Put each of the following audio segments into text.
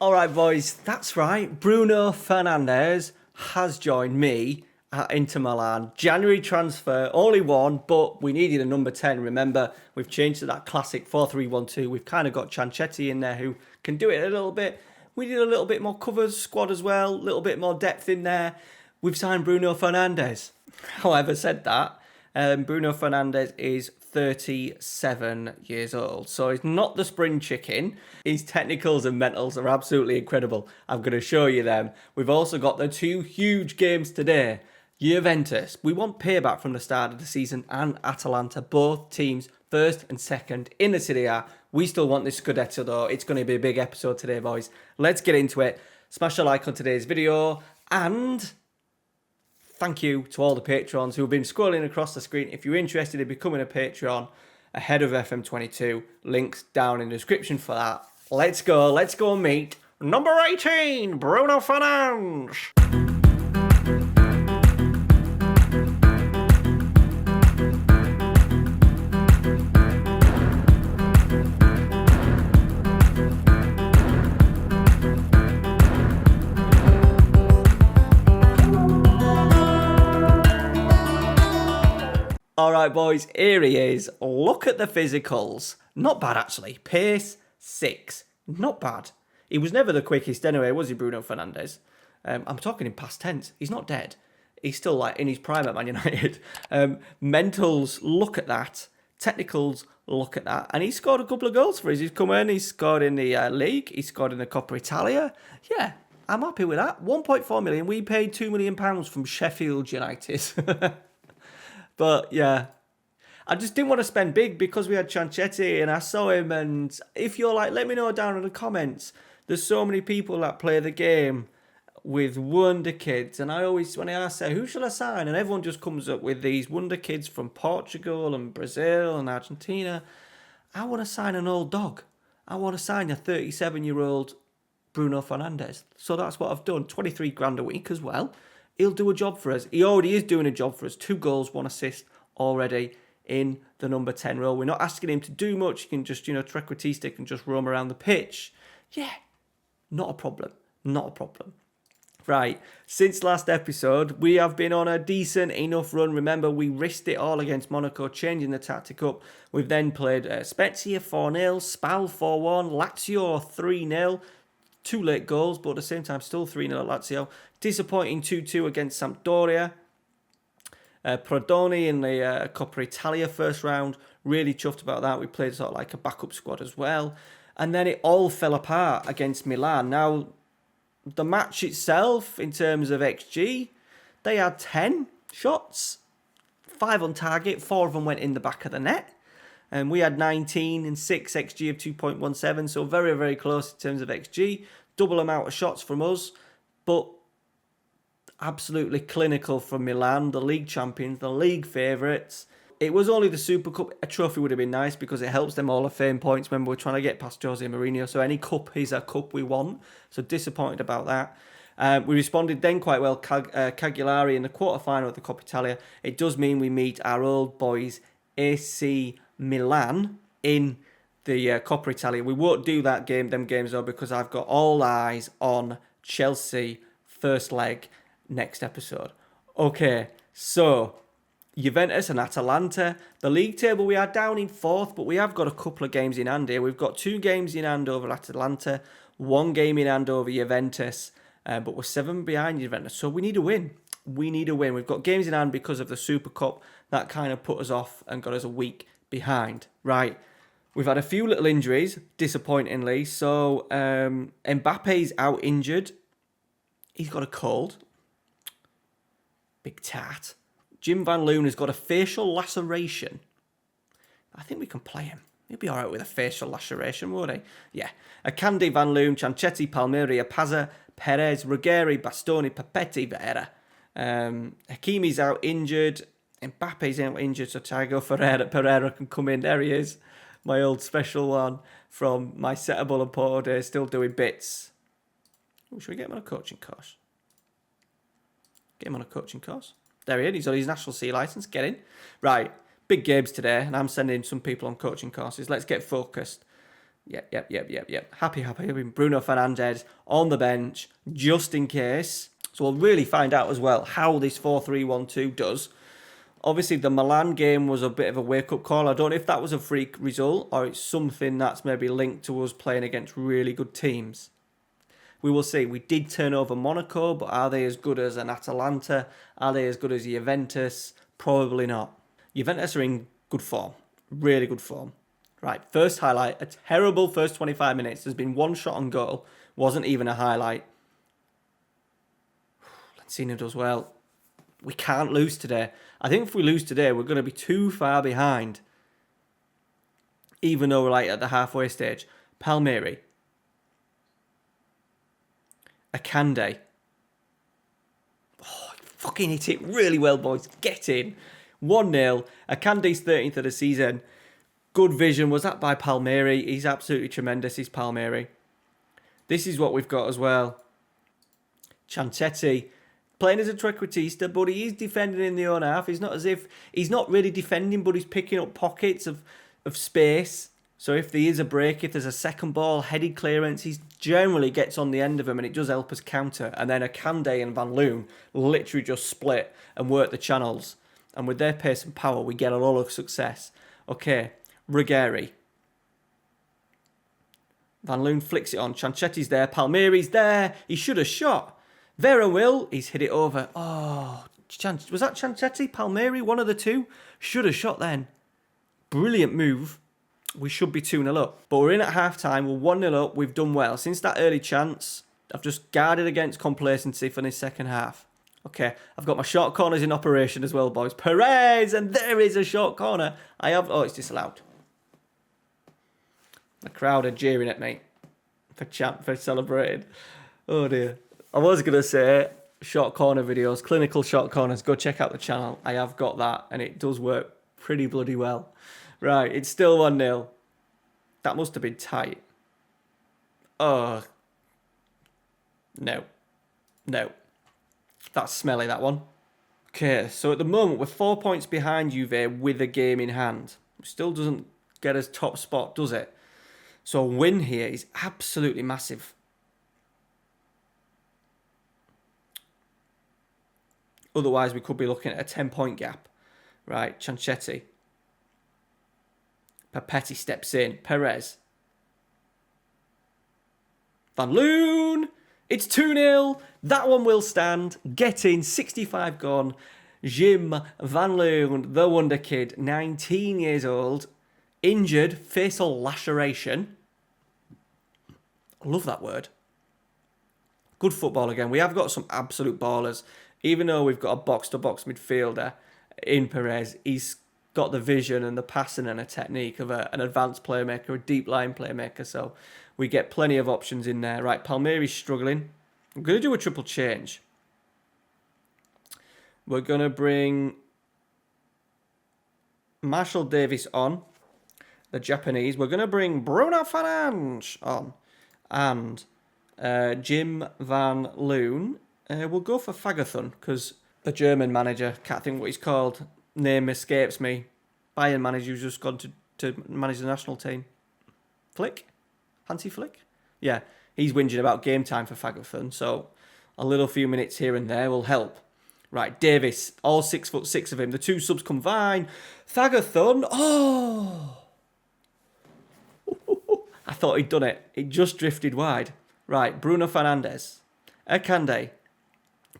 All right, boys, that's right. Bruno Fernandes has joined me at Inter Milan. January transfer, only one, but we needed a number 10. Remember, we've changed to that classic 4-3-1-2. We've kind of got Ciancetti in there who can do it a little bit. We need a little bit more cover squad as well, a little bit more depth in there. We've signed Bruno Fernandes. However, said that, Bruno Fernandes is 37 years old. So he's not the spring chicken. His technicals and mentals are absolutely incredible. I'm going to show you them. We've also got the two huge games today. Juventus, we want payback from the start of the season, and Atalanta, both teams first and second in the Serie A. We still want this Scudetto though. It's going to be a big episode today, boys. Let's get into it. Smash a like on today's video, and thank you to all the patrons who have been scrolling across the screen. If you're interested in becoming a Patreon ahead of FM22, links down in the description for that. Let's go meet number 18, Bruno Fernandes. All right, boys, here he is. Look at the physicals. Not bad, actually. Pace, 6. Not bad. He was never the quickest anyway, was he, Bruno Fernandes? I'm talking in past tense. He's not dead. He's still like in his prime at Man United. Mentals, look at that. Technicals, look at that. And he scored a couple of goals for us. He's come in, he's scored in the league. He scored in the Coppa Italia. Yeah, I'm happy with that. 1.4 million. We paid £2 million from Sheffield United. But yeah, I just didn't want to spend big because we had Ciancetti and I saw him. And if you're like, let me know down in the comments. There's so many people that play the game with wonder kids. And I always, when I say, who shall I sign? And everyone just comes up with these wonder kids from Portugal and Brazil and Argentina. I want to sign an old dog. I want to sign a 37-year-old Bruno Fernandes. So that's what I've done. 23 grand a week as well. He'll do a job for us. He already is doing a job for us. 2 goals, 1 assist already in the number 10 role. We're not asking him to do much. He can just, trequartistic and just roam around the pitch. Yeah, not a problem. Not a problem. Right, since last episode, we have been on a decent enough run. Remember, we risked it all against Monaco, changing the tactic up. We've then played Spezia 4-0, Spal 4-1, Lazio 3-0. 2 late goals, but at the same time, still 3-0 at Lazio. Disappointing 2-2 against Sampdoria. Prodoni in the Coppa Italia first round. Really chuffed about that. We played sort of like a backup squad as well. And then it all fell apart against Milan. Now, the match itself, in terms of XG, they had 10 shots. 5 on target. 4 of them went in the back of the net. And we had 19 and 6 XG of 2.17. So very, very close in terms of XG. Double amount of shots from us. But absolutely clinical from Milan, the league champions, the league favourites. It was only the Super Cup. A trophy would have been nice because it helps them Hall of Fame points when we're trying to get past Jose Mourinho. So any cup is a cup we want. So disappointed about that. We responded then quite well. Cagliari in the quarter-final of the Coppa Italia. It does mean we meet our old boys AC Milan in the Coppa Italia. We won't do them games though, because I've got all eyes on Chelsea first leg next episode. Okay, so Juventus and Atalanta. The league table, we are down in 4th, but we have got a couple of games in hand here. We've got 2 games in hand over Atalanta, 1 game in hand over Juventus, but we're 7 behind Juventus, so we need a win. We need a win. We've got games in hand because of the Super Cup. That kind of put us off and got us a week behind. Right, we've had a few little injuries, disappointingly. So Mbappe's out injured. He's got a cold. Big tat. Jim Van Loon has got a facial laceration. I think we can play him. He'll be all right with a facial laceration, won't he? Yeah. Akandi, Van Loon, Ciancetti, Palmieri, Pazza, Perez, Ruggeri, Bastoni, Papetti, Vera. Hakimi's out injured. Mbappe's out injured, so Thiago Pereira can come in. There he is. My old special one from my Setubal and Porto days, still doing bits. Ooh, should we get him on a coaching course? Get him on a coaching course. There he is. He's on his National C licence. Get in. Right. Big games today, and I'm sending some people on coaching courses. Let's get focused. Yep. Happy. Bruno Fernandes on the bench, just in case. So we'll really find out as well how this 4-3-1-2 does. Obviously, the Milan game was a bit of a wake-up call. I don't know if that was a freak result or it's something that's maybe linked to us playing against really good teams. We will see. We did turn over Monaco, but are they as good as an Atalanta? Are they as good as Juventus? Probably not. Juventus are in good form. Really good form. Right, first highlight. A terrible first 25 minutes. There's been one shot on goal. Wasn't even a highlight. Lancina does well. We can't lose today. I think if we lose today, we're going to be too far behind. Even though we're like at the halfway stage. Palmieri. Akande. Oh, fucking hit it really well, boys. Get in. 1-0. Akande's 13th of the season. Good vision. Was that by Palmieri? He's absolutely tremendous, he's Palmieri. This is what we've got as well. Chancetti. Playing as a trequartista, but he is defending in the own half. It's not as if he's not really defending, but he's picking up pockets of space. So if there is a break, if there's a second ball, headed clearance, he generally gets on the end of them and it does help us counter. And then Akande and Van Loon literally just split and work the channels. And with their pace and power, we get a lot of success. Okay, Ruggeri. Van Loon flicks it on. Chanchetti's there. Palmieri's there. He should have shot. Vera will. He's hit it over. Oh, was that Chancetti? Palmieri? One of the two? Should have shot then. Brilliant move. We should be 2-0 up. But we're in at half-time. We're 1-0 up. We've done well. Since that early chance, I've just guarded against complacency for this second half. Okay, I've got my short corners in operation as well, boys. Perez! And there is a short corner. Oh, it's disallowed. The crowd are jeering at me for celebrating. Oh, dear. I was going to say short corner videos, clinical short corners. Go check out the channel. I have got that, and it does work pretty bloody well. Right, it's still 1-0. That must have been tight. Oh. No. That's smelly, that one. Okay, so at the moment, we're 4 points behind Juve with a game in hand. Still doesn't get us top spot, does it? So a win here is absolutely massive. Otherwise, we could be looking at a 10-point gap. Right, Chancetti. Papetti steps in. Perez. Van Loon. It's 2-0. That one will stand. Get in. 65 gone. Jim Van Loon, the wonder kid, 19 years old. Injured. Facial laceration. I love that word. Good football again. We have got some absolute ballers. Even though we've got a box-to-box midfielder in Perez, he's got the vision and the passing and a technique of an advanced playmaker, a deep line playmaker. So we get plenty of options in there. Right, Palmieri's struggling. I'm going to do a triple change. We're going to bring Marshall Davis on, the Japanese. We're going to bring Bruno Fernandes on and Jim Van Loon. We'll go for Fagathon because the German manager, can't think what he's called, name escapes me. Bayern manager who's just gone to manage the national team. Flick? Hansi Flick? Yeah, he's whinging about game time for Fagathon, so a little few minutes here and there will help. Right, Davis, all 6'6" of him. The two subs combine. Fagathon, oh! I thought he'd done it. It just drifted wide. Right, Bruno Fernandes. Akande.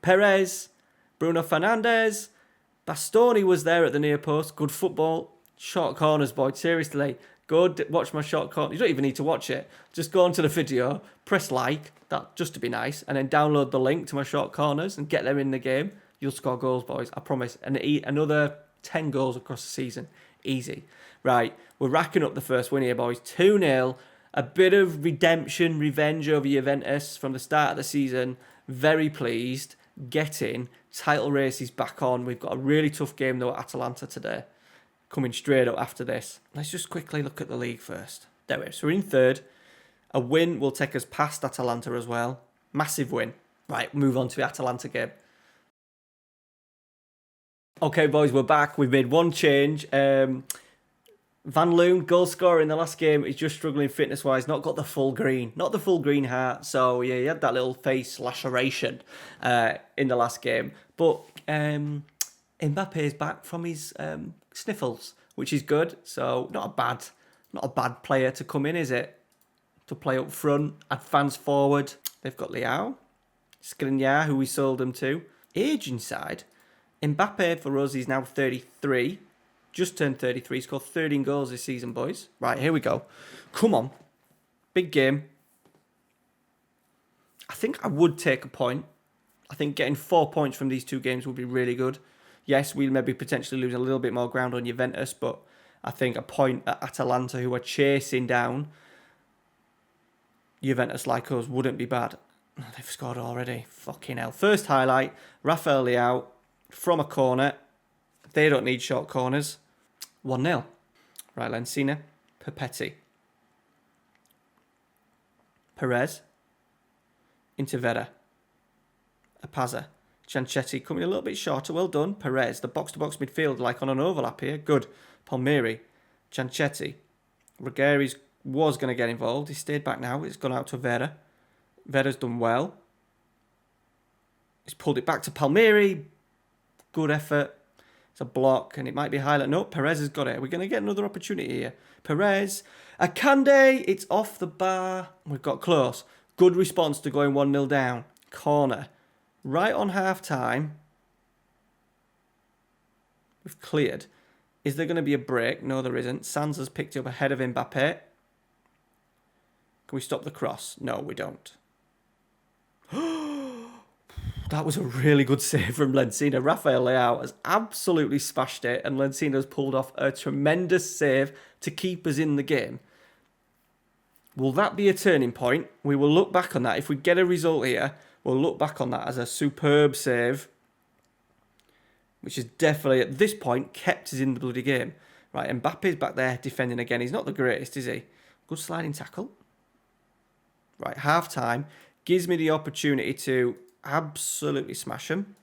Perez. Bruno Fernandes. Bastoni was there at the near post. Good football. Short corners, boy. Seriously. Go watch my short corner. You don't even need to watch it. Just go onto the video. Press like. That just to be nice. And then download the link to my short corners and get them in the game. You'll score goals, boys. I promise. And another 10 goals across the season. Easy. Right. We're racking up the first win here, boys. 2-0. A bit of redemption, revenge over Juventus from the start of the season. Very pleased. Get in. Title race is back on. We've got a really tough game, though, at Atalanta today. Coming straight up after this. Let's just quickly look at the league first. There we are. So we're in third. A win will take us past Atalanta as well. Massive win. Right, move on to the Atalanta game. Okay, boys, we're back. We've made one change. Van Loon, goal scorer in the last game, is just struggling fitness-wise. Not got the full green. Not the full green heart. So, yeah, he had that little face laceration in the last game. But Mbappe is back from his sniffles, which is good. So, not a bad player to come in, is it? To play up front, advance forward. They've got Leao, Skriniar, who we sold them to. Age inside. Mbappe, for us, is now 33. Just turned 33, scored 13 goals this season, boys. Right, here we go. Come on. Big game. I think I would take a point. I think getting 4 points from these 2 games would be really good. Yes, we'll maybe potentially lose a little bit more ground on Juventus, but I think a point at Atalanta, who are chasing down Juventus like us, wouldn't be bad. They've scored already. Fucking hell. First highlight, Rafael Leao from a corner. They don't need short corners. 1-0. Right, Lencina. Perpetti. Perez. Into Vera. Apaza. Chanchetti coming a little bit shorter. Well done. Perez. The box-to-box midfield like on an overlap here. Good. Palmieri. Chanchetti. Ruggeri was going to get involved. He stayed back now. It's gone out to Vera. Vera's done well. He's pulled it back to Palmieri. Good effort. It's a block, and it might be highlight. No, Perez has got it. We're going to get another opportunity here. Perez. Akande. It's off the bar. We've got close. Good response to going 1-0 down. Corner. Right on half-time. We've cleared. Is there going to be a break? No, there isn't. Sanz has picked it up ahead of Mbappe. Can we stop the cross? No, we don't. That was a really good save from Lencina. Rafael Leao has absolutely smashed it, and Lencina has pulled off a tremendous save to keep us in the game. Will that be a turning point? We will look back on that. If we get a result here, we'll look back on that as a superb save, which has definitely, at this point, kept us in the bloody game. Right, Mbappe's back there defending again. He's not the greatest, is he? Good sliding tackle. Right, half-time gives me the opportunity to absolutely smash him.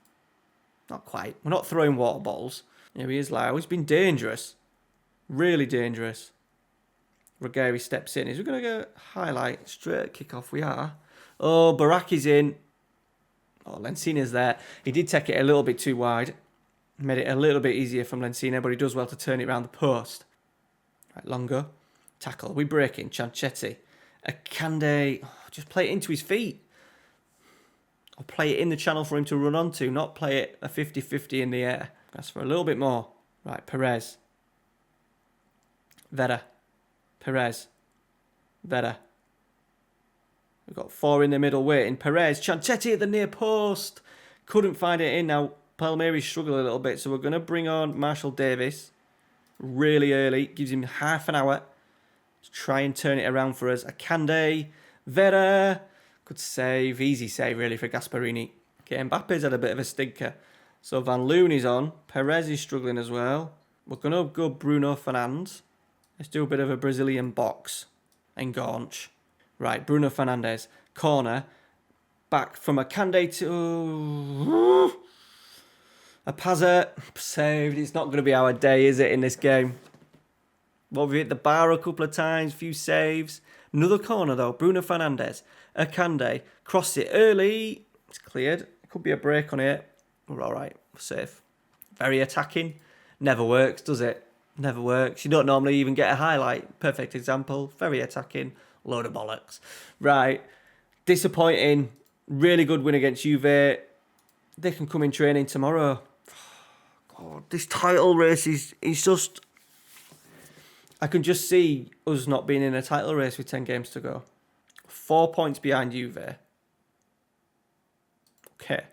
Not quite. We're not throwing water bottles. Here he is, Lau. He's been dangerous. Really dangerous. Ruggeri steps in. Is we going to go highlight? Straight kick-off. We are. Oh, Baraki's in. Oh, Lencina's there. He did take it a little bit too wide. Made it a little bit easier from Lencina, but he does well to turn it around the post. Right, Longo. Tackle. We break in. Chanchetti. Akande. Oh, just play it into his feet. Or play it in the channel for him to run onto, not play it a 50-50 in the air. That's for a little bit more. Right, Perez. Vera. Perez. Vera. We've got 4 in the middle waiting. Perez. Chanchetti at the near post. Couldn't find it in. Now, Palmieri struggled a little bit, so we're going to bring on Marshall Davis really early. Gives him half an hour to try and turn it around for us. Akande. Vera. Good save. Easy save, really, for Gasparini. Okay, Mbappe's had a bit of a stinker. So Van Loon is on. Perez is struggling as well. We're going to go Bruno Fernandes. Let's do a bit of a Brazilian box. And Gaunch. Right, Bruno Fernandes. Corner. Back from Akande to... Apaza. Saved. It's not going to be our day, is it, in this game? Well, we've hit the bar a couple of times. Few saves. Another corner, though. Bruno Fernandes. Akande. Cross it early. It's cleared. Could be a break on it. We're all right. We're safe. Very attacking. Never works, does it? Never works. You don't normally even get a highlight. Perfect example. Very attacking. Load of bollocks. Right. Disappointing. Really good win against Juve. They can come in training tomorrow. God, this title race is just... I can just see us not being in a title race with 10 games to go. 4 points behind Juve. Okay.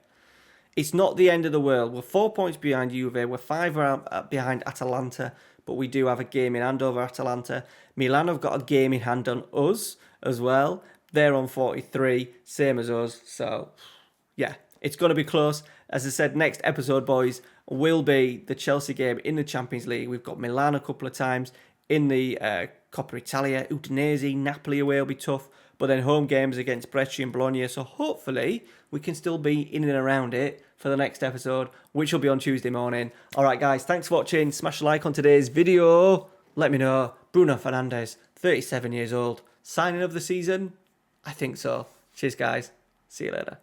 It's not the end of the world. We're 4 points behind Juve. We're 5 behind Atalanta. But we do have a game in hand over Atalanta. Milan have got a game in hand on us as well. They're on 43. Same as us. So, yeah. It's going to be close. As I said, next episode, boys, will be the Chelsea game in the Champions League. We've got Milan a couple of times in the Coppa Italia. Udinese, Napoli away will be tough. But then home games against Brescia and Bologna. So hopefully we can still be in and around it for the next episode, which will be on Tuesday morning. All right, guys, thanks for watching. Smash a like on today's video. Let me know. Bruno Fernandes, 37 years old. Signing of the season? I think so. Cheers, guys. See you later.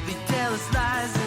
They tell us lies.